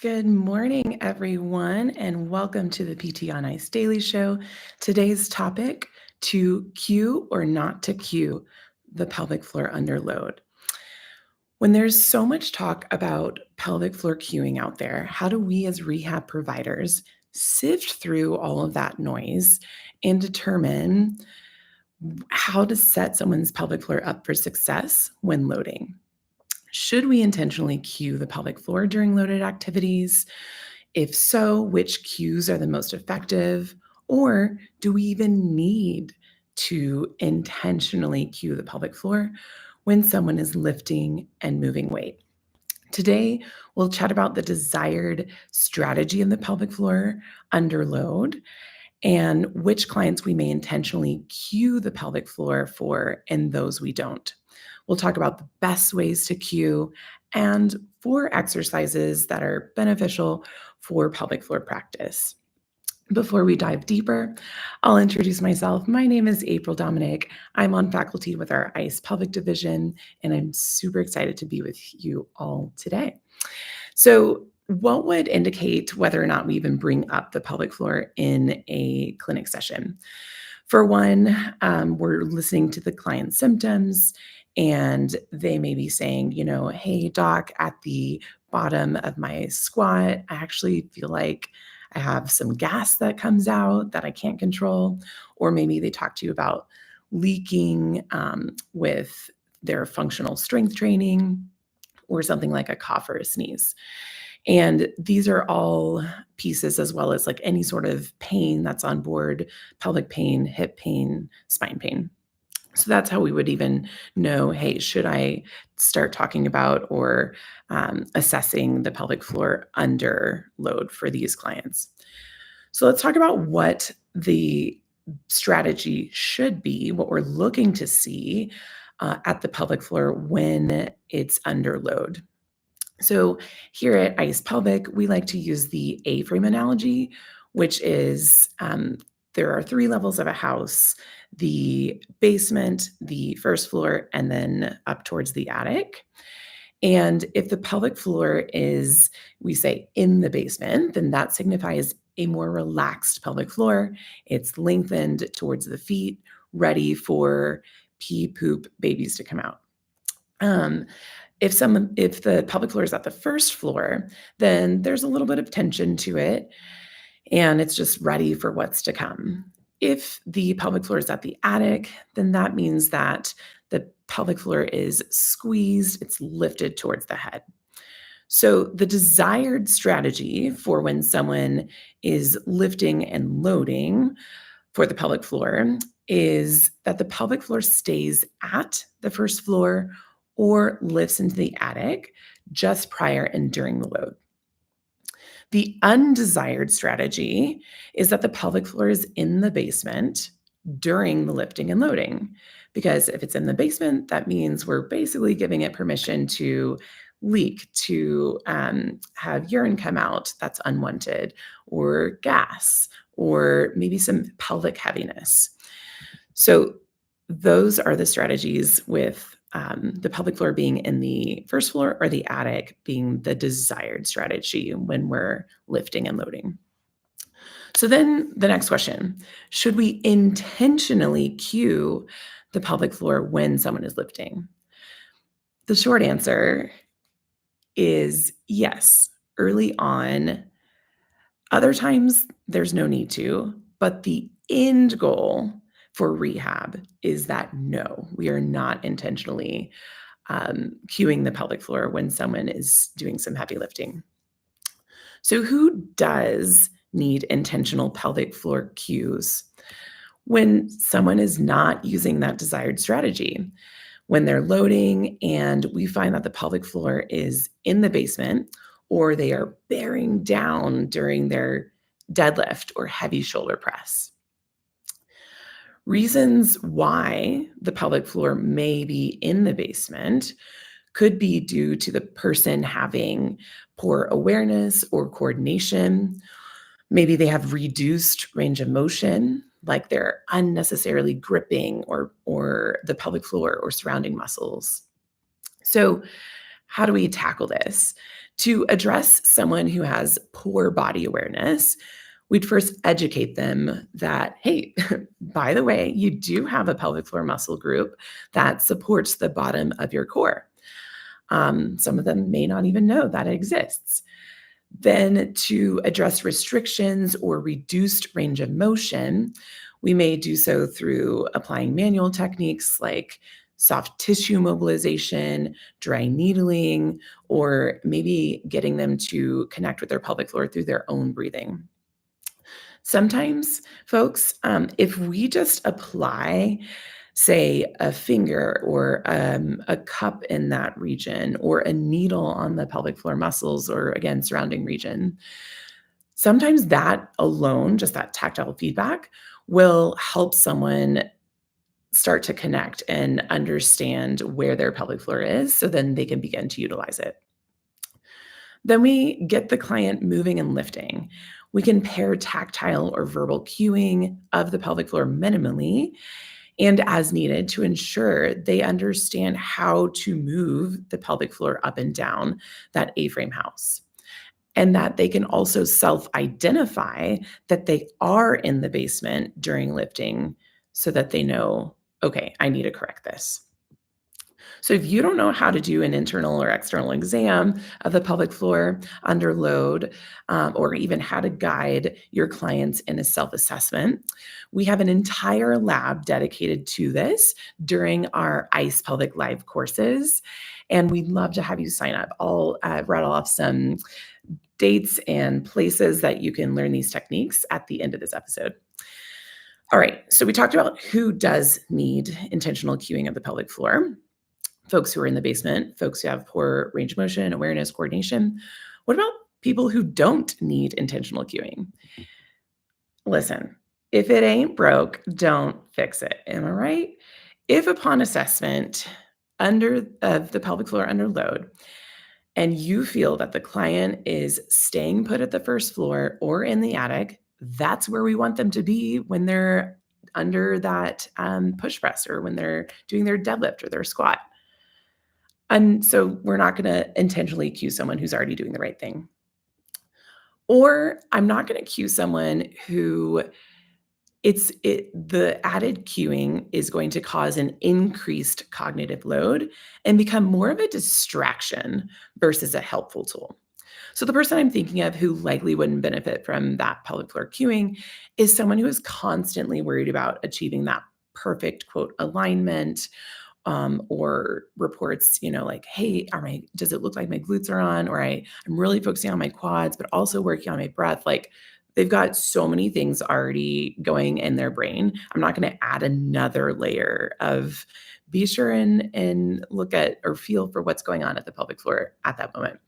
Good morning, everyone, and welcome to the PT on ICE Daily Show. Today's topic, to cue or not to cue the pelvic floor under load. When there's so much talk about pelvic floor cueing out there, how do we as rehab providers sift through all of that noise and determine how to set someone's pelvic floor up for success when loading? Should we intentionally cue the pelvic floor during loaded activities? If so, which cues are the most effective? Or do we even need to intentionally cue the pelvic floor when someone is lifting and moving weight? Today, we'll chat about the desired strategy in the pelvic floor under load and which clients we may intentionally cue the pelvic floor for and those we don't. We'll talk about the best ways to cue and 4 exercises that are beneficial for pelvic floor practice. Before we dive deeper, I'll introduce myself. My name is April Dominick. I'm on faculty with our ICE Pelvic division, and I'm super excited to be with you all today. So, what would indicate whether or not we even bring up the pelvic floor in a clinic session? For one, we're listening to the client's symptoms, and they may be saying, hey, doc, at the bottom of my squat, I actually feel like I have some gas that comes out that I can't control. Or maybe they talk to you about leaking with their functional strength training or something like a cough or a sneeze. And these are all pieces as well as like any sort of pain that's on board, pelvic pain, hip pain, spine pain. So that's how we would even know, hey, should I start talking about or assessing the pelvic floor under load for these clients? So let's talk about what the strategy should be, what we're looking to see at the pelvic floor when it's under load. So here at ICE Pelvic, we like to use the A-frame analogy, which is there are 3 levels of a house: the basement, the first floor, and then up towards the attic. And if the pelvic floor is, we say, in the basement, then that signifies a more relaxed pelvic floor. It's lengthened towards the feet, ready for pee, poop, babies to come out. If the pelvic floor is at the first floor, then there's a little bit of tension to it, and it's just ready for what's to come. If the pelvic floor is at the attic, then that means that the pelvic floor is squeezed, it's lifted towards the head. So the desired strategy for when someone is lifting and loading for the pelvic floor is that the pelvic floor stays at the first floor or lifts into the attic just prior and during the load. The undesired strategy is that the pelvic floor is in the basement during the lifting and loading. Because if it's in the basement, that means we're basically giving it permission to leak, to have urine come out that's unwanted, or gas, or maybe some pelvic heaviness. So those are the strategies with the pelvic floor being in the first floor or the attic being the desired strategy when we're lifting and loading. So then the next question, should we intentionally cue the pelvic floor when someone is lifting? The short answer is yes, early on. Other times there's no need to, but the end goal for rehab is that no, we are not intentionally cueing the pelvic floor when someone is doing some heavy lifting. So who does need intentional pelvic floor cues? When someone is not using that desired strategy, when they're loading and we find that the pelvic floor is in the basement or they are bearing down during their deadlift or heavy shoulder press. Reasons why the pelvic floor may be in the basement could be due to the person having poor awareness or coordination. Maybe they have reduced range of motion, like they're unnecessarily gripping or the pelvic floor or surrounding muscles. So how do we tackle this? To address someone who has poor body awareness, we'd first educate them that, hey, by the way, you do have a pelvic floor muscle group that supports the bottom of your core. Some of them may not even know that it exists. Then, to address restrictions or reduced range of motion, we may do so through applying manual techniques like soft tissue mobilization, dry needling, or maybe getting them to connect with their pelvic floor through their own breathing. Sometimes, folks, if we just apply, say, a finger or a cup in that region or a needle on the pelvic floor muscles or, again, surrounding region, sometimes that alone, just that tactile feedback, will help someone start to connect and understand where their pelvic floor is so then they can begin to utilize it. Then we get the client moving and lifting. We can pair tactile or verbal cueing of the pelvic floor minimally and as needed to ensure they understand how to move the pelvic floor up and down that A-frame house. And that they can also self-identify that they are in the basement during lifting so that they know, okay, I need to correct this. So if you don't know how to do an internal or external exam of the pelvic floor under load, or even how to guide your clients in a self-assessment, we have an entire lab dedicated to this during our ICE Pelvic Live courses. And we'd love to have you sign up. I'll rattle off some dates and places that you can learn these techniques at the end of this episode. All right, so we talked about who does need intentional cueing of the pelvic floor. Folks who are in the basement, folks who have poor range of motion, awareness, coordination. What about people who don't need intentional cueing? Listen, if it ain't broke, don't fix it. Am I right? If upon assessment of the pelvic floor under load, and you feel that the client is staying put at the first floor or in the attic, that's where we want them to be when they're under that push press or when they're doing their deadlift or their squat. And so we're not going to intentionally cue someone who's already doing the right thing. Or I'm not going to cue someone who the added cueing is going to cause an increased cognitive load and become more of a distraction versus a helpful tool. So the person I'm thinking of who likely wouldn't benefit from that pelvic floor cueing is someone who is constantly worried about achieving that perfect quote alignment, or reports, like, hey, does it look like my glutes are on? Or I'm really focusing on my quads, but also working on my breath. Like, they've got so many things already going in their brain. I'm not going to add another layer of be sure and look at or feel for what's going on at the pelvic floor at that moment.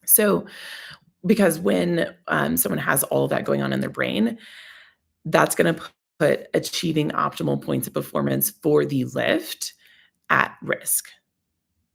So, because when someone has all of that going on in their brain, that's going to put achieving optimal points of performance for the lift at risk.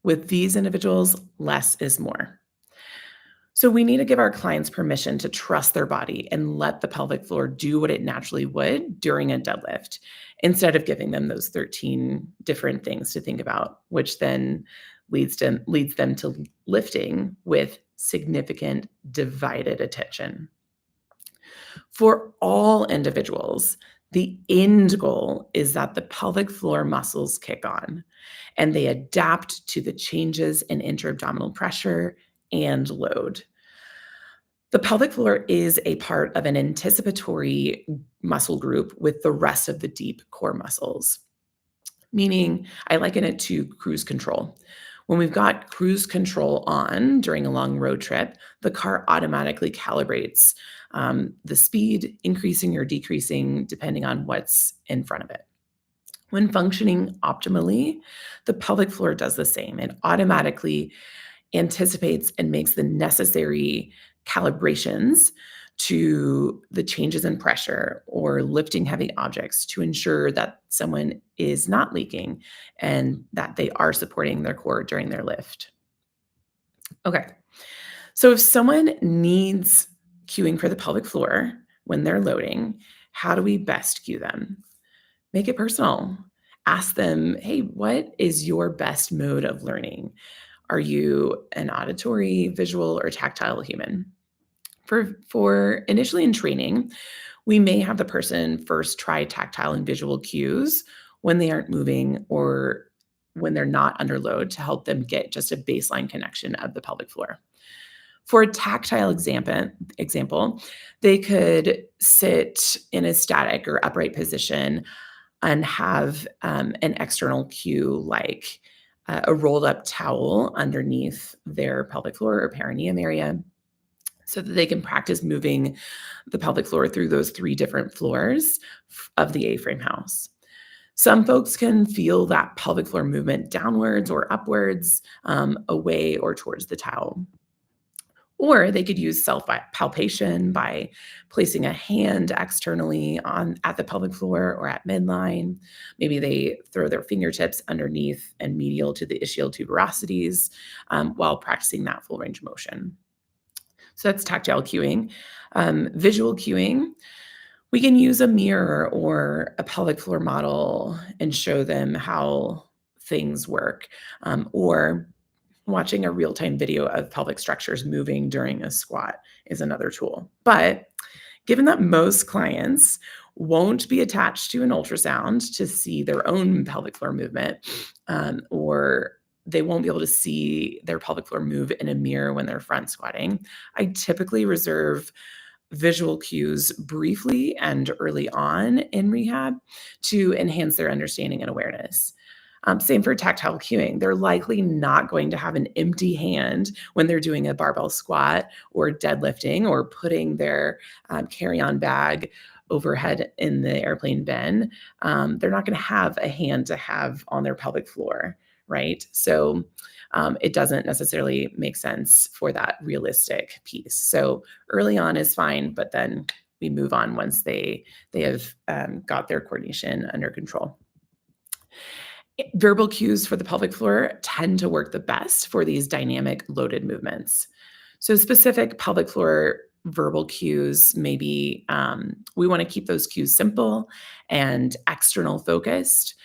With these individuals, less is more. So we need to give our clients permission to trust their body and let the pelvic floor do what it naturally would during a deadlift, instead of giving them those 13 different things to think about, which then leads them to lifting with significant divided attention. For all individuals, the end goal is that the pelvic floor muscles kick on and they adapt to the changes in intra-abdominal pressure and load. The pelvic floor is a part of an anticipatory muscle group with the rest of the deep core muscles, meaning I liken it to cruise control. When we've got cruise control on during a long road trip, the car automatically calibrates the speed, increasing or decreasing depending on what's in front of it. When functioning optimally, the pelvic floor does the same. It automatically anticipates and makes the necessary calibrations to the changes in pressure or lifting heavy objects to ensure that someone is not leaking and that they are supporting their core during their lift. Okay, so if someone needs cueing for the pelvic floor when they're loading, how do we best cue them? Make it personal. Ask them, hey, what is your best mode of learning? Are you an auditory, visual, or tactile human? For initially in training, we may have the person first try tactile and visual cues when they aren't moving or when they're not under load to help them get just a baseline connection of the pelvic floor. For a tactile example, they could sit in a static or upright position and have an external cue like a rolled up towel underneath their pelvic floor or perineum area so that they can practice moving the pelvic floor through those three different floors of the A-frame house. Some folks can feel that pelvic floor movement downwards or upwards, away or towards the towel. Or they could use self palpation by placing a hand externally on at the pelvic floor or at midline. Maybe they throw their fingertips underneath and medial to the ischial tuberosities while practicing that full range of motion. So that's tactile cueing. Visual cueing, we can use a mirror or a pelvic floor model and show them how things work, or watching a real-time video of pelvic structures moving during a squat is another tool. But given that most clients won't be attached to an ultrasound to see their own pelvic floor movement, or they won't be able to see their pelvic floor move in a mirror when they're front squatting, I typically reserve visual cues briefly and early on in rehab to enhance their understanding and awareness. Same for tactile cueing. They're likely not going to have an empty hand when they're doing a barbell squat or deadlifting or putting their carry-on bag overhead in the airplane bin. They're not going to have a hand to have on their pelvic floor, right? So it doesn't necessarily make sense for that realistic piece. So early on is fine, but then we move on once they have got their coordination under control. Verbal cues for the pelvic floor tend to work the best for these dynamic loaded movements. So specific pelvic floor verbal cues, maybe we want to keep those cues simple and external focused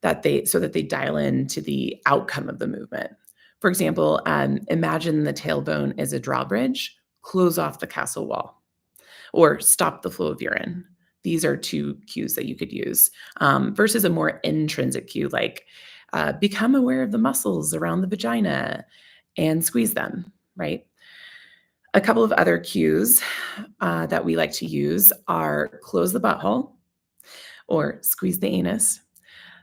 so that they dial in to the outcome of the movement. For example, imagine the tailbone is a drawbridge, close off the castle wall, or stop the flow of urine. These are two cues that you could use versus a more intrinsic cue like become aware of the muscles around the vagina and squeeze them, right? A couple of other cues that we like to use are close the butthole or squeeze the anus.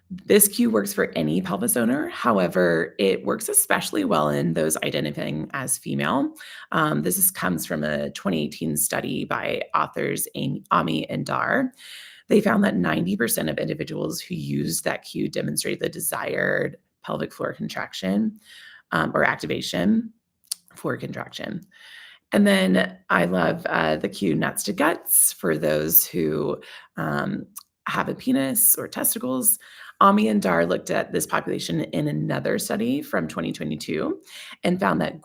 This cue works for any pelvis owner. However, it works especially well in those identifying as female. Comes from a 2018 study by authors Ami and Dar. They found that 90% of individuals who used that cue demonstrated the desired pelvic floor contraction or activation for contraction. And then I love the cue nuts to guts for those who have a penis or testicles. Ami and Dar looked at this population in another study from 2022 and found that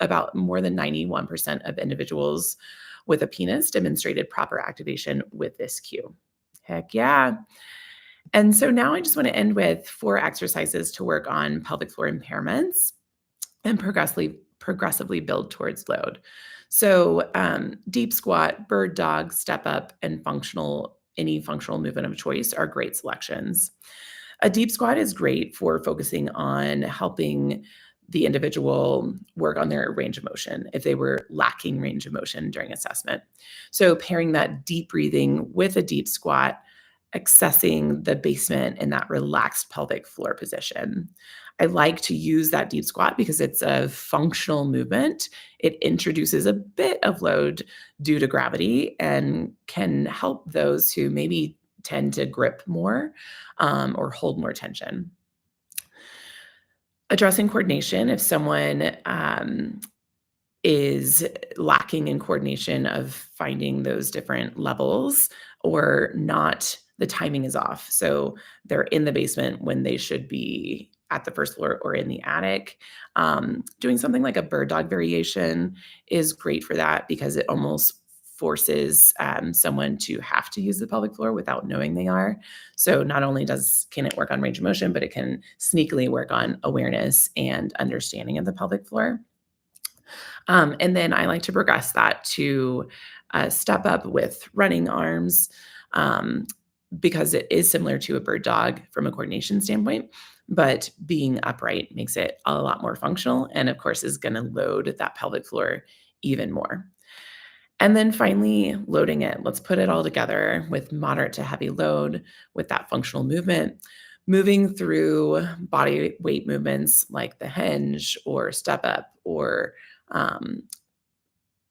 about more than 91% of individuals with a penis demonstrated proper activation with this cue. Heck yeah. And so now I just want to end with 4 exercises to work on pelvic floor impairments and progressively build towards load. So deep squat, bird dog, step up, and any functional movement of choice are great selections. A deep squat is great for focusing on helping the individual work on their range of motion if they were lacking range of motion during assessment. So pairing that deep breathing with a deep squat, accessing the basement in that relaxed pelvic floor position. I like to use that deep squat because it's a functional movement. It introduces a bit of load due to gravity and can help those who maybe tend to grip more or hold more tension. Addressing coordination, if someone is lacking in coordination of finding those different levels or not, the timing is off. So they're in the basement when they should be at the first floor or in the attic. Doing something like a bird dog variation is great for that because it almost forces someone to have to use the pelvic floor without knowing they are. So not only can it work on range of motion, but it can sneakily work on awareness and understanding of the pelvic floor. And then I like to progress that to step up with running arms, because it is similar to a bird dog from a coordination standpoint, but being upright makes it a lot more functional and, of course, is going to load that pelvic floor even more. And then finally, loading it. Let's put it all together with moderate to heavy load with that functional movement, moving through body weight movements like the hinge or step up or um,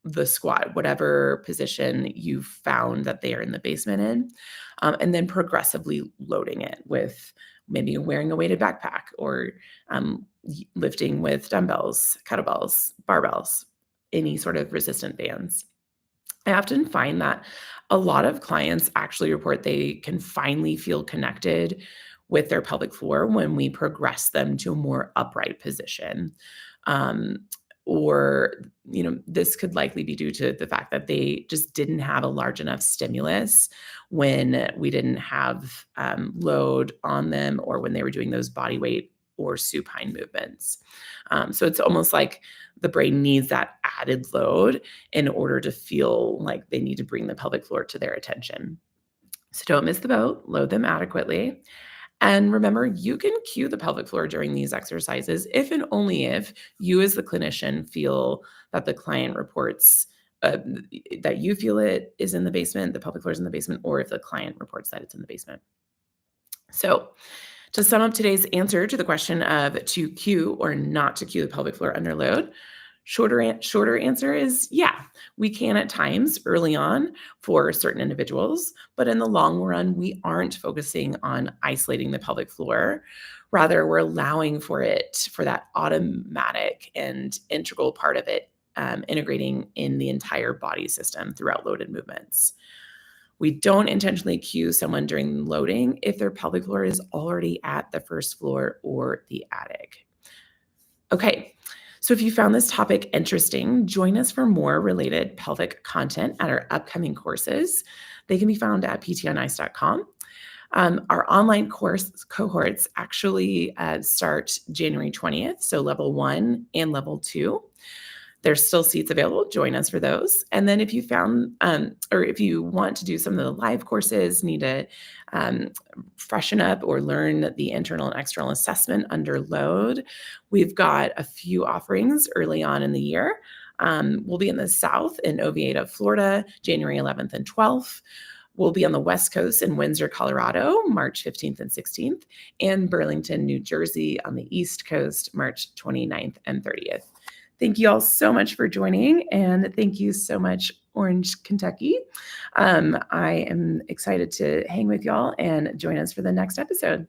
the squat, whatever position you've found that they are in the basement in, and then progressively loading it with maybe wearing a weighted backpack or lifting with dumbbells, kettlebells, barbells, any sort of resistant bands. I often find that a lot of clients actually report they can finally feel connected with their pelvic floor when we progress them to a more upright position. Um, or, this could likely be due to the fact that they just didn't have a large enough stimulus when we didn't have load on them or when they were doing those body weight or supine movements. So it's almost like the brain needs that added load in order to feel like they need to bring the pelvic floor to their attention. So don't miss the boat, load them adequately. And remember, you can cue the pelvic floor during these exercises if and only if you, as the clinician, feel that the client reports that you feel it is in the basement, the pelvic floor is in the basement, or if the client reports that it's in the basement. So, to sum up today's answer to the question of to cue or not to cue the pelvic floor under load, shorter answer is yeah, we can at times early on for certain individuals, but in the long run, we aren't focusing on isolating the pelvic floor. Rather, we're allowing for that automatic and integral part of it, integrating in the entire body system throughout loaded movements. We don't intentionally cue someone during loading if their pelvic floor is already at the first floor or the attic. Okay, so if you found this topic interesting, join us for more related pelvic content at our upcoming courses. They can be found at ptonice.com. Our online course cohorts actually start January 20th, so level 1 and level 2. There's still seats available. Join us for those. And then if you found, or if you want to do some of the live courses, need to freshen up or learn the internal and external assessment under load, we've got a few offerings early on in the year. We'll be in the South in Oviedo, Florida, January 11th and 12th. We'll be on the West Coast in Windsor, Colorado, March 15th and 16th, and Burlington, New Jersey on the East Coast, March 29th and 30th. Thank you all so much for joining, and thank you so much, Orange, Kentucky. I am excited to hang with y'all and join us for the next episode.